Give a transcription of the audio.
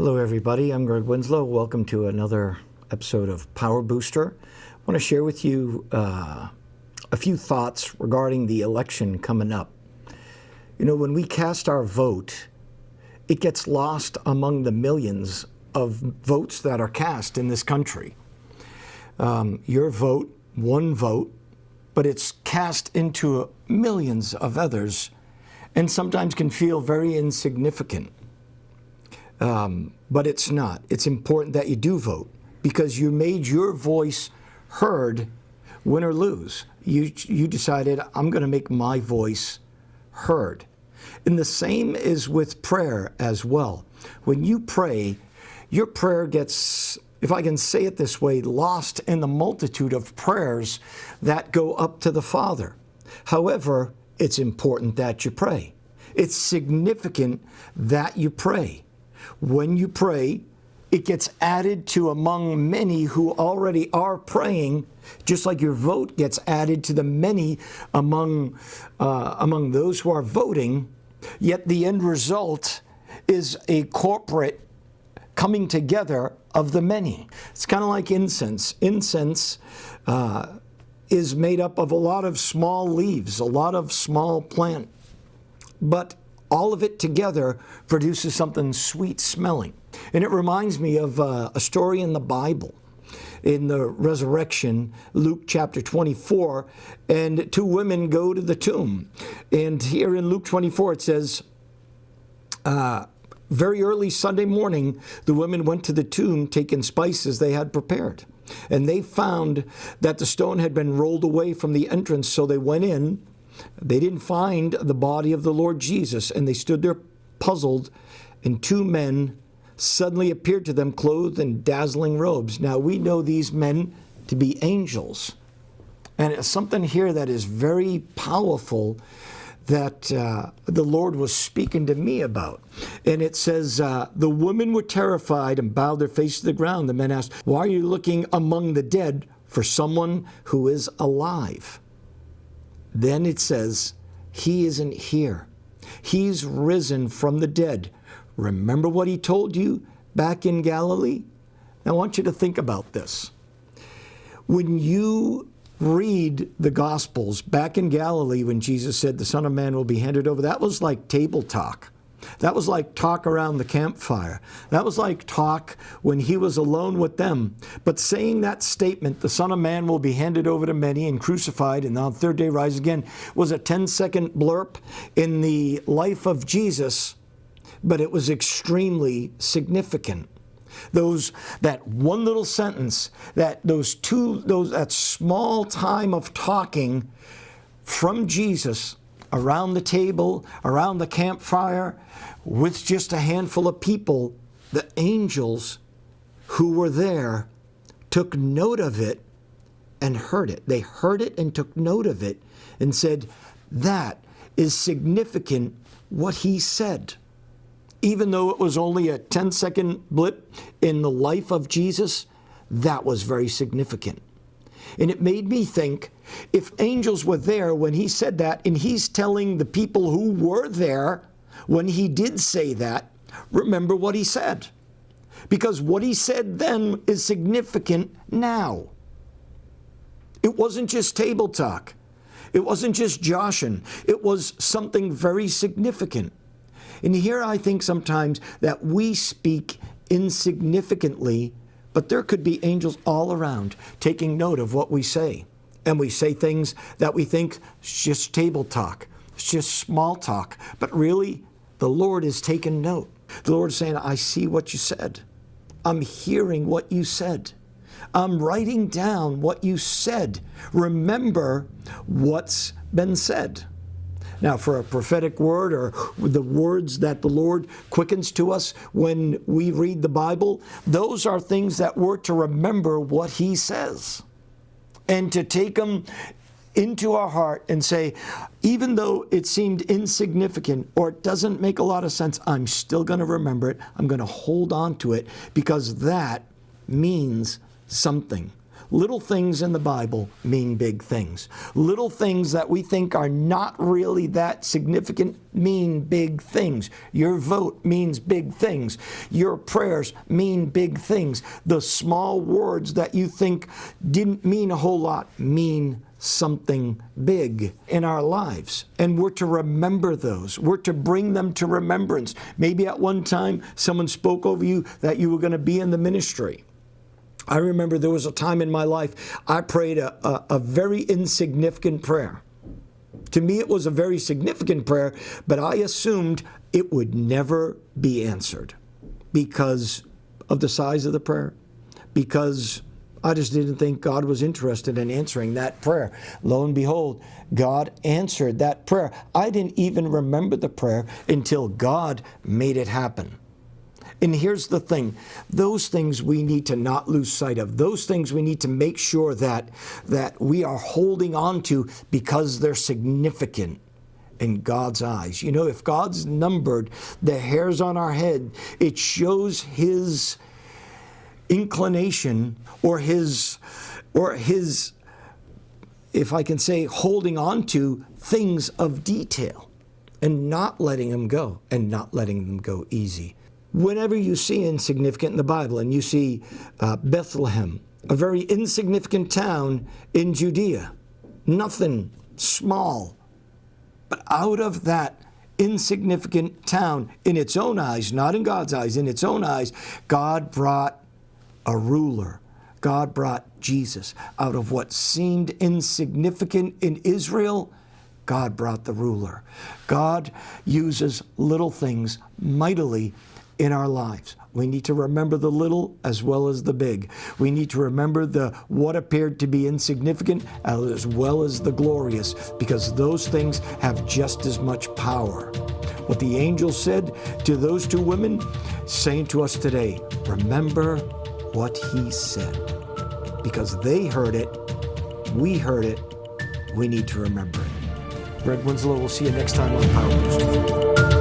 Hello, everybody. I'm Greg Winslow. Welcome to another episode of Power Booster. I want to share with you a few thoughts regarding the election coming up. You know, when we cast our vote, it gets lost among the millions of votes that are cast in this country. Your vote, one vote, but it's cast into millions of others and sometimes can feel very insignificant. But it's not. It's important that you do vote because you made your voice heard, win or lose. You decided, I'm going to make my voice heard. And the same is with prayer as well. When you pray, your prayer gets, if I can say it this way, lost in the multitude of prayers that go up to the Father. However, it's important that you pray. It's significant that you pray. When you pray, it gets added to among many who already are praying, just like your vote gets added to the many among those who are voting. Yet the end result is a corporate coming together of the many. It's kind of like incense. Incense is made up of a lot of small leaves, a lot of small plant, but all of it together produces something sweet smelling. And it reminds me of a story in the Bible, in the resurrection, Luke chapter 24, and two women go to the tomb. And here in Luke 24 it says, very early Sunday morning, the women went to the tomb taking spices they had prepared. And they found that the stone had been rolled away from the entrance, so they went in. They didn't find the body of the Lord Jesus, and they stood there puzzled, and two men suddenly appeared to them clothed in dazzling robes. Now, we know these men to be angels. And it's something here that is very powerful that the Lord was speaking to me about. And it says, the women were terrified and bowed their face to the ground. The men asked, why are you looking among the dead for someone who is alive? Then it says, he isn't here. He's risen from the dead. Remember what he told you back in Galilee? I want you to think about this. When you read the Gospels back in Galilee, when Jesus said the Son of Man will be handed over, that was like table talk. That was like talk around the campfire. That was like talk when he was alone with them. But saying that statement, the Son of Man will be handed over to many and crucified and on the third day rise again, was a 10-second blurb in the life of Jesus, but it was extremely significant. That one little sentence, that small time of talking from Jesus around the table, around the campfire, with just a handful of people, the angels who were there took note of it and heard it. They heard it and took note of it and said, that is significant what he said. Even though it was only a 10-second blip in the life of Jesus, that was very significant. And it made me think, if angels were there when he said that, and he's telling the people who were there when he did say that, remember what he said. Because what he said then is significant now. It wasn't just table talk. It wasn't just joshing. It was something very significant. And here I think sometimes that we speak insignificantly, but there could be angels all around taking note of what we say. And we say things that we think is just table talk. It's just small talk. But really, the Lord is taking note. The Lord is saying, I see what you said. I'm hearing what you said. I'm writing down what you said. Remember what's been said. Now, for a prophetic word or the words that the Lord quickens to us when we read the Bible, those are things that we're to remember what he says and to take them into our heart and say, even though it seemed insignificant or it doesn't make a lot of sense, I'm still going to remember it. I'm going to hold on to it because that means something. Little things in the Bible mean big things. Little things that we think are not really that significant mean big things. Your vote means big things. Your prayers mean big things. The small words that you think didn't mean a whole lot mean something big in our lives. And we're to remember those. We're to bring them to remembrance. Maybe at one time someone spoke over you that you were going to be in the ministry. I remember there was a time in my life I prayed a very insignificant prayer. To me, it was a very significant prayer, but I assumed it would never be answered because of the size of the prayer, because I just didn't think God was interested in answering that prayer. Lo and behold, God answered that prayer. I didn't even remember the prayer until God made it happen. And here's the thing, those things we need to not lose sight of. Those things we need to make sure that we are holding on to because they're significant in God's eyes. You know, if God's numbered the hairs on our head, it shows His inclination or his, if I can say, holding on to things of detail and not letting them go, and not letting them go easy. Whenever you see insignificant in the Bible, and you see Bethlehem, a very insignificant town in Judea, nothing, small, but out of that insignificant town, in its own eyes, not in God's eyes, in its own eyes, God brought a ruler. God brought Jesus. Out of what seemed insignificant in Israel, God brought the ruler. God uses little things mightily in our lives. We need to remember the little as well as the big. We need to remember the what appeared to be insignificant as well as the glorious, because those things have just as much power. What the angel said to those two women, saying to us today, remember what he said. Because they heard it, we heard it, we need to remember it. Greg Winslow, we'll see you next time on Power Boost.